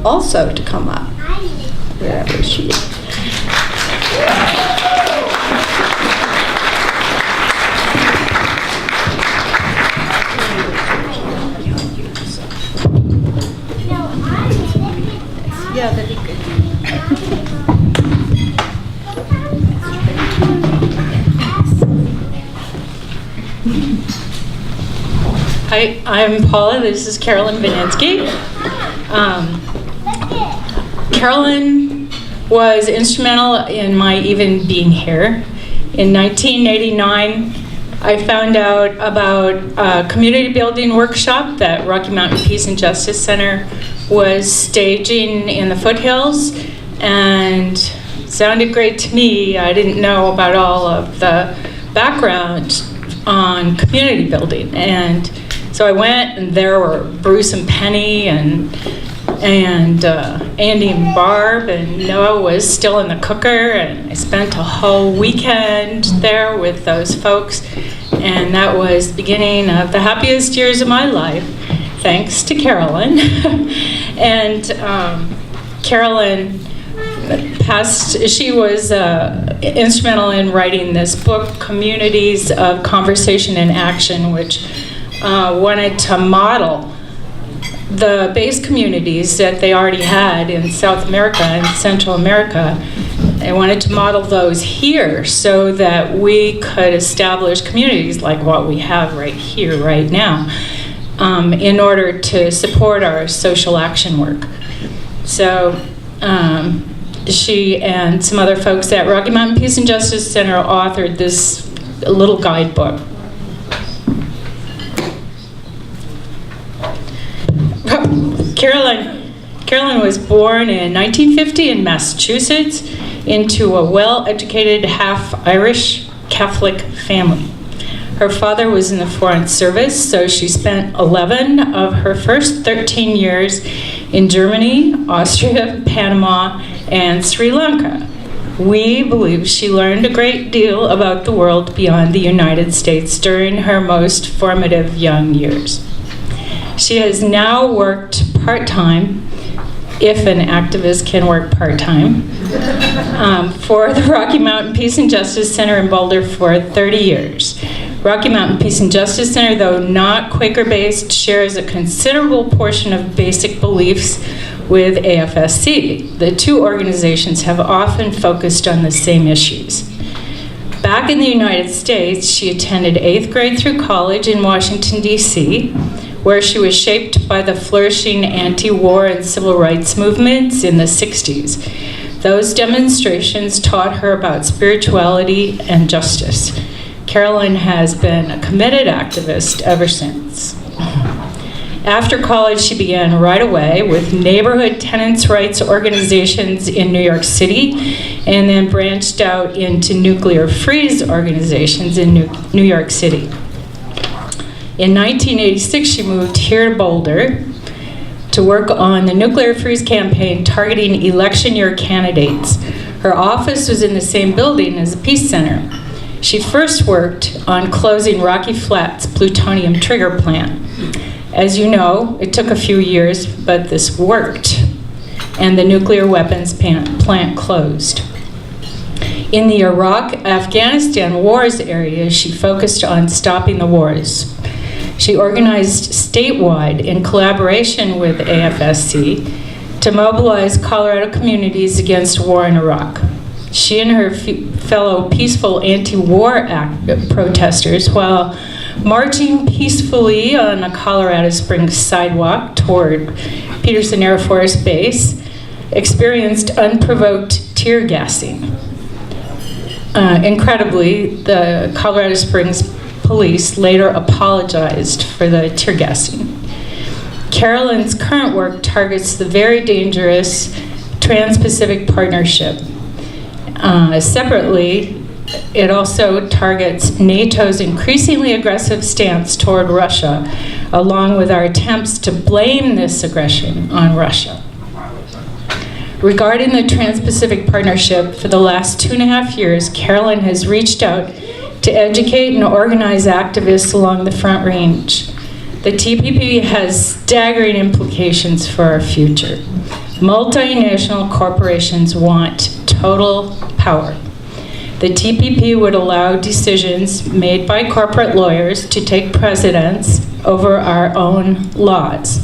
also to come up, wherever she is. Yeah, that'd be good. Hi, I'm Paula. This is Carolyn BNINSKI. Carolyn was instrumental in my even being here. In 1989, I found out about a community building workshop that Rocky Mountain Peace and Justice Center was staging in the foothills, and sounded great to me. I didn't know about all of the background on community building, and so I went, and there were Bruce and Penny and Andy and Barb, and Noah was still in the cooker, and I spent a whole weekend there with those folks, and that was the beginning of the happiest years of my life, thanks to Carolyn. And Carolyn she was instrumental in writing this book, Communities of Conversation and Action, which wanted to model the base communities that they already had in South America and Central America. They wanted to model those here so that we could establish communities like what we have right here, right now, in order to support our social action work. So she and some other folks at Rocky Mountain Peace and Justice Center authored this little guidebook. Carolyn was born in 1950 in Massachusetts into a well-educated half-Irish Catholic family. Her father was in the Foreign Service, so she spent 11 of her first 13 years in Germany, Austria, Panama, and Sri Lanka. We believe she learned a great deal about the world beyond the United States during her most formative young years. She has now worked part-time, if an activist can work part-time, for the Rocky Mountain Peace and Justice Center in Boulder for 30 years. Rocky Mountain Peace and Justice Center, though not Quaker-based, shares a considerable portion of basic beliefs with AFSC. The two organizations have often focused on the same issues. Back in the United States, she attended 8th grade through college in Washington, D.C., where she was shaped by the flourishing anti-war and civil rights movements in the 60s. Those demonstrations taught her about spirituality and justice. Carolyn has been a committed activist ever since. After college, she began right away with neighborhood tenants' rights organizations in New York City, and then branched out into nuclear freeze organizations in New York City. In 1986, she moved here to Boulder to work on the nuclear freeze campaign targeting election year candidates. Her office was in the same building as the Peace Center. She first worked on closing Rocky Flats plutonium trigger plant. As you know, it took a few years, but this worked, and the nuclear weapons plant closed. In the Iraq-Afghanistan wars area, she focused on stopping the wars. She organized statewide, in collaboration with AFSC, to mobilize Colorado communities against war in Iraq. She and her fellow peaceful anti-war protesters, while marching peacefully on a Colorado Springs sidewalk toward Peterson Air Force Base, experienced unprovoked tear gassing. Incredibly, the Colorado Springs police later apologized for the tear gassing. Carolyn's current work targets the very dangerous Trans-Pacific Partnership. Separately, it also targets NATO's increasingly aggressive stance toward Russia, along with our attempts to blame this aggression on Russia. Regarding the Trans-Pacific Partnership, for the last 2.5 years, Carolyn has reached out to educate and organize activists along the Front Range. The TPP has staggering implications for our future. Multinational corporations want total power. The TPP would allow decisions made by corporate lawyers to take precedence over our own laws.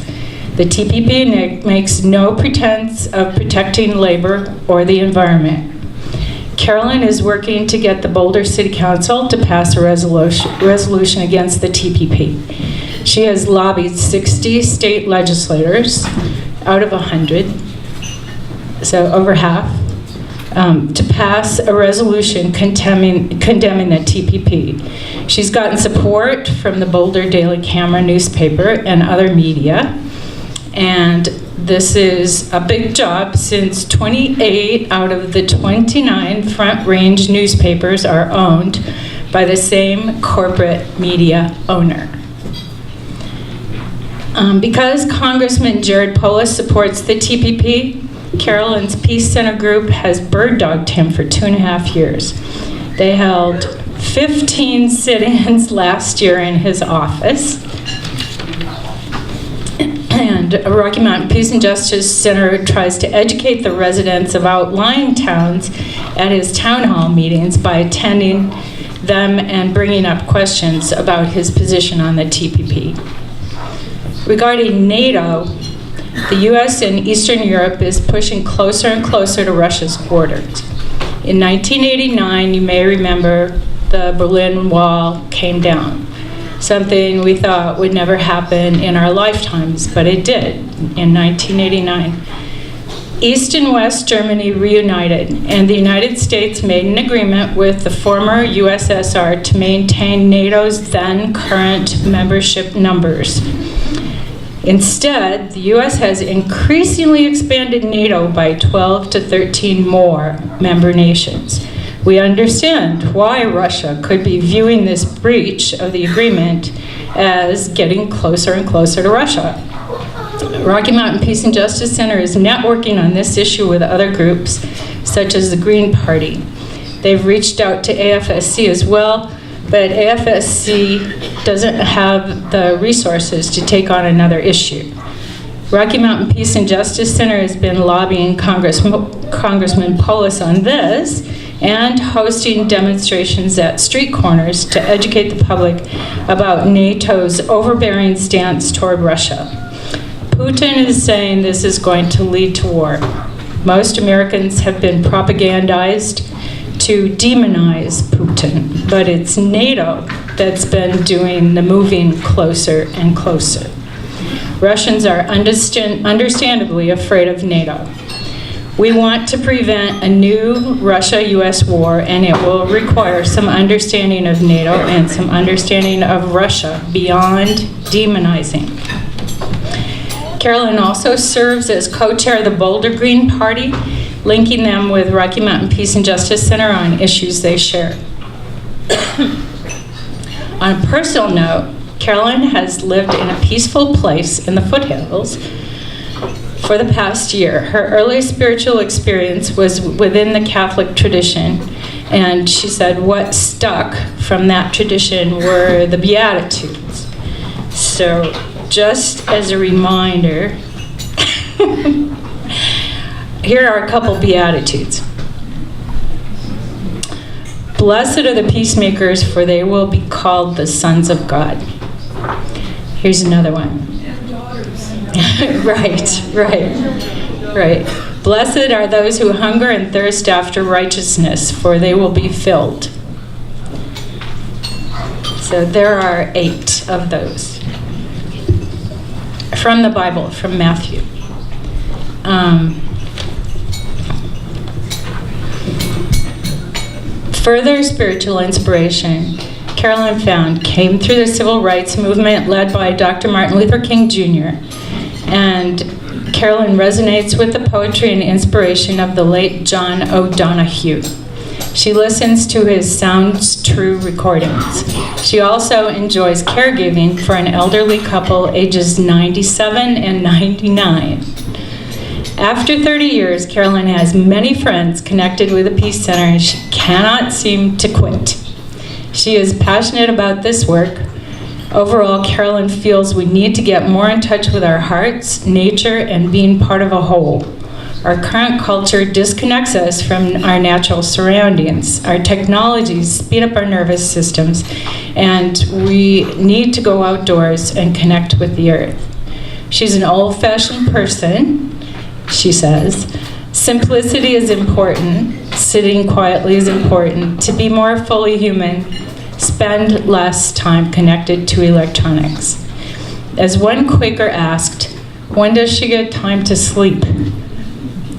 The TPP makes no pretense of protecting labor or the environment. Carolyn is working to get the Boulder City Council to pass a resolution against the TPP. She has lobbied 60 state legislators out of 100, so over half, to pass a resolution condemning the TPP. She's gotten support from the Boulder Daily Camera newspaper and other media, and this is a big job since 28 out of the 29 Front Range newspapers are owned by the same corporate media owner. Because Congressman Jared Polis supports the TPP, Carolyn's Peace Center group has bird-dogged him for 2.5 years. They held 15 sit-ins last year in his office. And Rocky Mountain Peace and Justice Center tries to educate the residents of outlying towns at his town hall meetings by attending them and bringing up questions about his position on the TPP. Regarding NATO, the U.S. and Eastern Europe is pushing closer and closer to Russia's borders. In 1989, you may remember, the Berlin Wall came down. Something we thought would never happen in our lifetimes, but it did in 1989. East and West Germany reunited, and the United States made an agreement with the former USSR to maintain NATO's then current membership numbers. Instead, the U.S. has increasingly expanded NATO by 12 to 13 more member nations. We understand why Russia could be viewing this breach of the agreement as getting closer and closer to Russia. Rocky Mountain Peace and Justice Center is networking on this issue with other groups, such as the Green Party. They've reached out to AFSC as well, but AFSC doesn't have the resources to take on another issue. Rocky Mountain Peace and Justice Center has been lobbying Congressman Polis on this and hosting demonstrations at street corners to educate the public about NATO's overbearing stance toward Russia. Putin is saying this is going to lead to war. Most Americans have been propagandized to demonize Putin, but it's NATO that's been doing the moving closer and closer. Russians are understandably afraid of NATO. We want to prevent a new Russia-US war, and it will require some understanding of NATO and some understanding of Russia beyond demonizing. Carolyn also serves as co-chair of the Boulder Green Party, linking them with Rocky Mountain Peace and Justice Center on issues they share. On a personal note, Carolyn has lived in a peaceful place in the foothills for the past year. Her early spiritual experience was within the Catholic tradition, and she said what stuck from that tradition were the Beatitudes. So, just as a reminder, here are a couple Beatitudes. Blessed are the peacemakers, for they will be called the sons of God. Here's another one. Right. Blessed are those who hunger and thirst after righteousness, for they will be filled. So there are 8 of those. From the Bible, from Matthew. Further spiritual inspiration Carolyn found came through the civil rights movement led by Dr. Martin Luther King Jr. And Carolyn resonates with the poetry and inspiration of the late John O'Donohue. She listens to his Sounds True recordings. She also enjoys caregiving for an elderly couple ages 97 and 99. After 30 years, Carolyn has many friends connected with the Peace Center, and she cannot seem to quit. She is passionate about this work. Overall, Carolyn feels we need to get more in touch with our hearts, nature, and being part of a whole. Our current culture disconnects us from our natural surroundings. Our technologies speed up our nervous systems, and we need to go outdoors and connect with the earth. She's an old-fashioned person, she says. Simplicity is important. Sitting quietly is important. To be more fully human, spend less time connected to electronics. As one Quaker asked, when does she get time to sleep?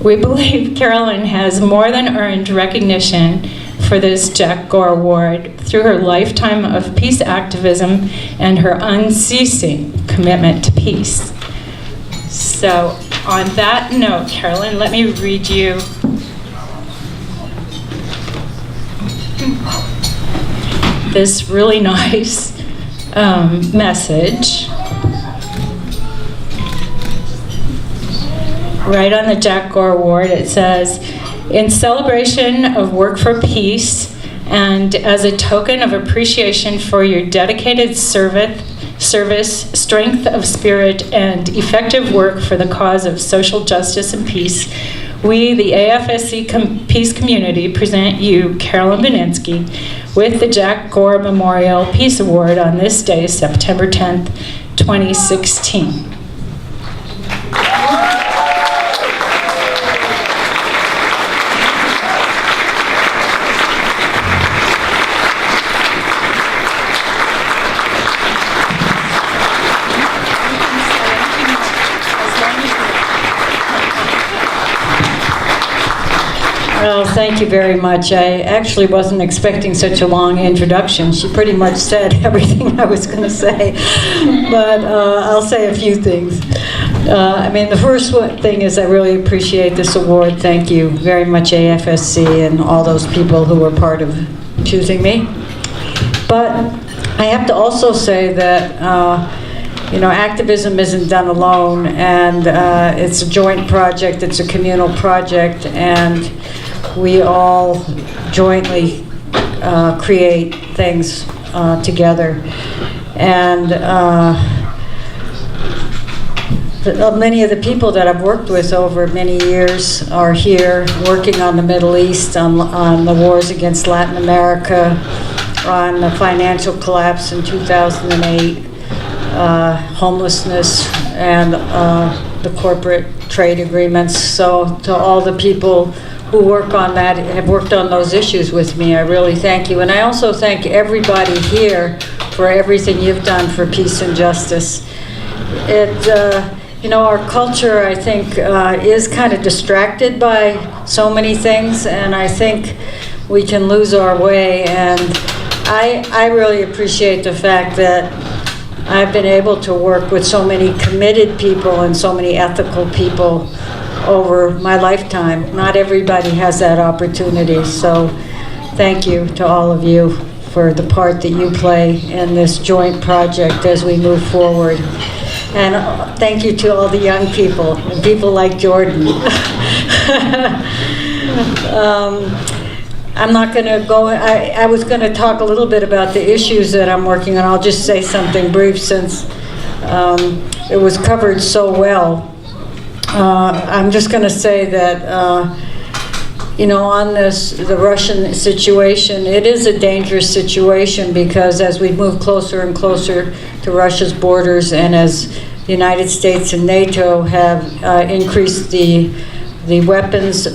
We believe Carolyn has more than earned recognition for this Jack Gore Award through her lifetime of peace activism and her unceasing commitment to peace. So, on that note, Carolyn, let me read you this really nice message. Right on the Jack Gore Award, it says, in celebration of work for peace and as a token of appreciation for your dedicated service, strength of spirit, and effective work for the cause of social justice and peace, we, the AFSC Peace Community, present you, Carolyn BNINSKI, with the Jack Gore Memorial Peace Award on this day, September 10th, 2016. Well, thank you very much. I actually wasn't expecting such a long introduction. She pretty much said everything I was going to say, but I'll say a few things. The first thing is I really appreciate this award. Thank you very much, AFSC, and all those people who were part of choosing me. But I have to also say that activism isn't done alone, and it's a joint project, it's a communal project, and we all jointly create things together. And many of the people that I've worked with over many years are here working on the Middle East, on the wars against Latin America, on the financial collapse in 2008, homelessness, and the corporate trade agreements. So to all the people who work on that, have worked on those issues with me, I really thank you. And I also thank everybody here for everything you've done for peace and justice. Our culture, I think, is kind of distracted by so many things, and I think we can lose our way. And I really appreciate the fact that I've been able to work with so many committed people and so many ethical people over my lifetime. Not everybody has that opportunity, so thank you to all of you for the part that you play in this joint project as we move forward. And thank you to all the young people, and people like Jordan. I'm not going to go, I was going to talk a little bit about the issues that I'm working on. I'll just say something brief since it was covered so well. I'm just going to say that, on the Russian situation, it is a dangerous situation because as we move closer and closer to Russia's borders, and as the United States and NATO have increased the weapons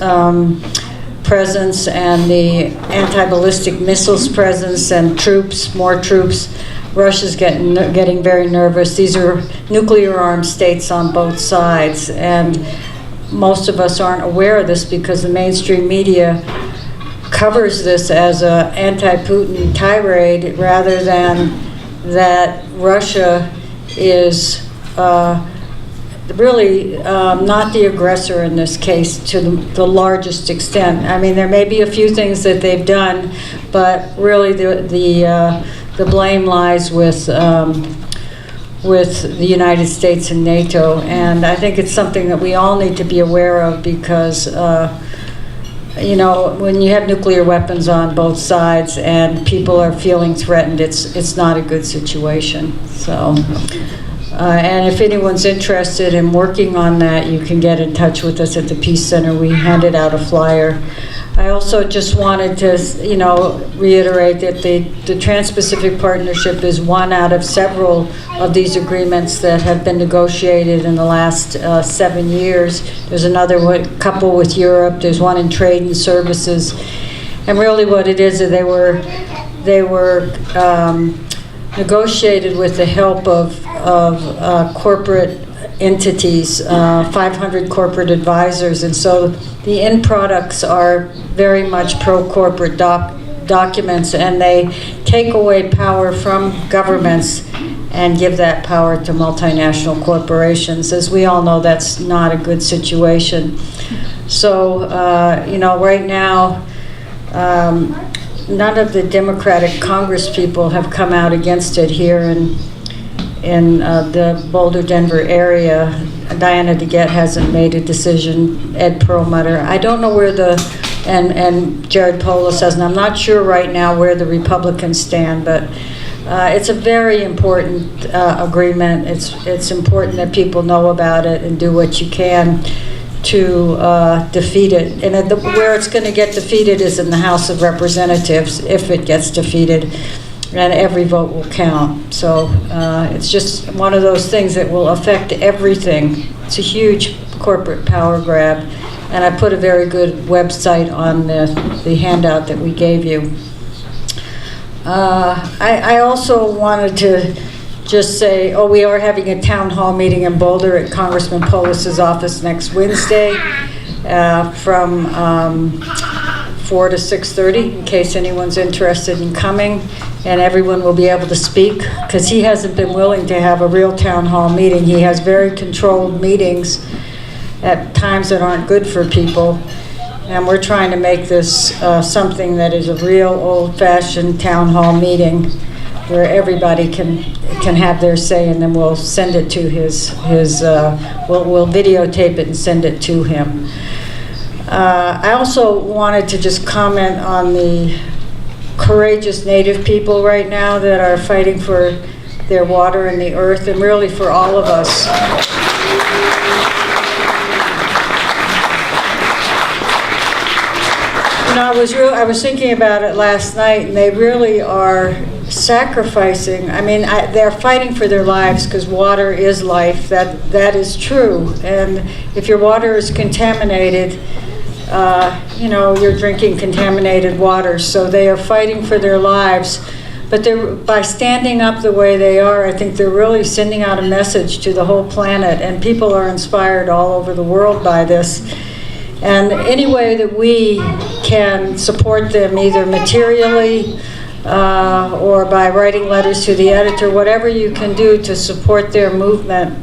presence and the anti-ballistic missiles presence and more troops, Russia's getting very nervous. These are nuclear-armed states on both sides, and most of us aren't aware of this because the mainstream media covers this as an anti-Putin tirade rather than that Russia is really not the aggressor in this case to the largest extent. I mean, there may be a few things that they've done, but really the blame lies with the United States and NATO, and I think it's something that we all need to be aware of because when you have nuclear weapons on both sides and people are feeling threatened, it's not a good situation. So And if anyone's interested in working on that, you can get in touch with us at the Peace Center. We handed out a flyer. I also just wanted to, reiterate that the Trans-Pacific Partnership is one out of several of these agreements that have been negotiated in the last 7 years. There's another couple with Europe. There's one in trade and services. And really what it is they were negotiated with the help of corporate entities, 500 corporate advisors, and so the end products are very much pro-corporate documents, and they take away power from governments and give that power to multinational corporations. As we all know, that's not a good situation. So, right now, none of the Democratic Congress people have come out against it here in the Boulder-Denver area. Diana DeGette hasn't made a decision. Ed Perlmutter. I don't know where and Jared Polis says, and I'm not sure right now where the Republicans stand, but it's a very important agreement. It's important that people know about it and do what you can to defeat it. And where it's going to get defeated is in the House of Representatives, if it gets defeated, and every vote will count. So it's just one of those things that will affect everything. It's a huge corporate power grab, and I put a very good website on the handout that we gave you. I also wanted to just say, we are having a town hall meeting in Boulder at Congressman Polis's office next Wednesday from 4 to 6:30, in case anyone's interested in coming, and everyone will be able to speak, because he hasn't been willing to have a real town hall meeting. He has very controlled meetings at times that aren't good for people, and we're trying to make this something that is a real old-fashioned town hall meeting where everybody can have their say, and then we'll send it to we'll videotape it and send it to him. I also wanted to just comment on the courageous Native people right now that are fighting for their water and the earth, and really for all of us. I was thinking about it last night, and they really are sacrificing. I mean, they're fighting for their lives, because water is life. That is true. And if your water is contaminated, you're drinking contaminated water. So they are fighting for their lives. But by standing up the way they are, I think they're really sending out a message to the whole planet, and people are inspired all over the world by this. And any way that we can support them, either materially or by writing letters to the editor, whatever you can do to support their movement,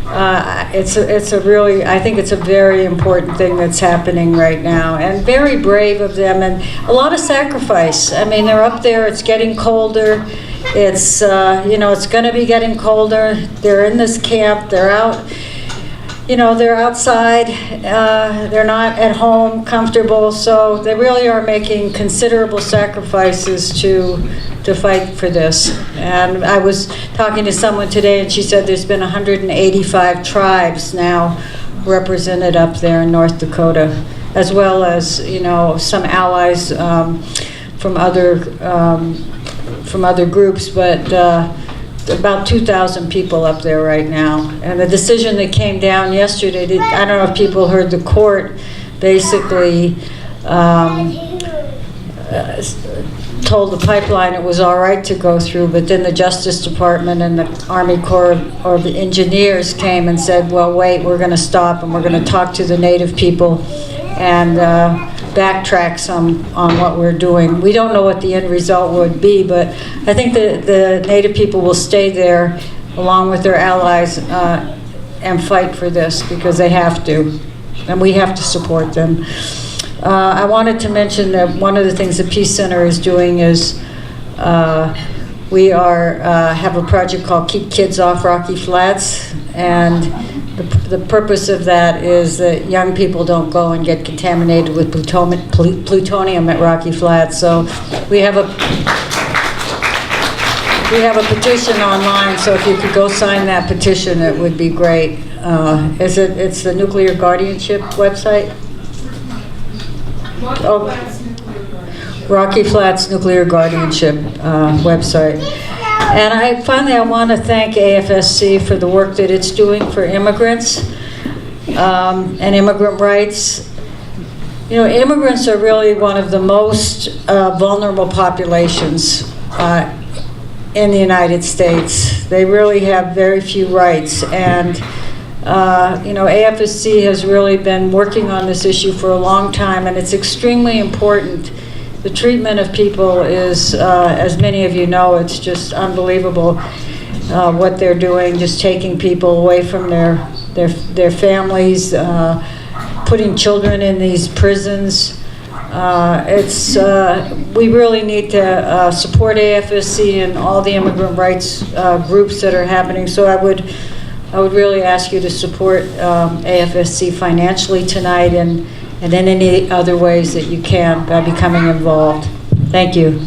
I think it's a very important thing that's happening right now, and very brave of them, and a lot of sacrifice. I mean, they're up there, it's getting colder, it's going to be getting colder, they're in this camp, they're out, they're outside, they're not at home comfortable, so they really are making considerable sacrifices to fight for this. And I was talking to someone today, and she said there's been 185 tribes now represented up there in North Dakota, as well as some allies from other groups, but about 2,000 people up there right now. And the decision that came down yesterday, I don't know if people heard, the court basically told the pipeline it was all right to go through, but then the Justice Department and the Army Corps of Engineers came and said, well, wait, we're going to stop, and we're going to talk to the Native people and backtrack some on what we're doing. We don't know what the end result would be, but I think the Native people will stay there along with their allies and fight for this, because they have to, and we have to support them. I wanted to mention that one of the things the Peace Center is doing is we have a project called Keep Kids Off Rocky Flats, and the purpose of that is that young people don't go and get contaminated with plutonium at Rocky Flats. So we have We have a petition online, so if you could go sign that petition, it would be great. It's the Nuclear Guardianship website? Oh, Rocky Flats Nuclear Guardianship website. And I want to thank AFSC for the work that it's doing for immigrants and immigrant rights. You know, immigrants are really one of the most vulnerable populations in the United States. They really have very few rights, and you know, AFSC has really been working on this issue for a long time, and it's extremely important. The treatment of people is, as many of you know, it's just unbelievable what they're doing, just taking people away from their families, putting children in these prisons. We really need to support AFSC and all the immigrant rights groups that are happening. So I would really ask you to support AFSC financially tonight, and in any other ways that you can by becoming involved. Thank you.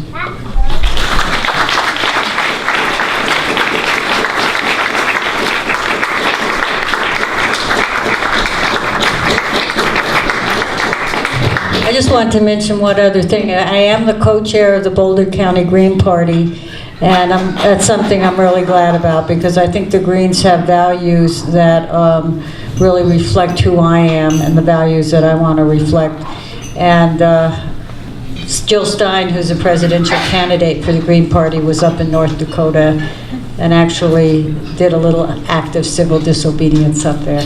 I just want to mention one other thing. I am the co-chair of the Boulder County Green Party, and that's something I'm really glad about, because I think the Greens have values that really reflect who I am and the values that I want to reflect. And Jill Stein, who's a presidential candidate for the Green Party, was up in North Dakota and actually did a little act of civil disobedience up there.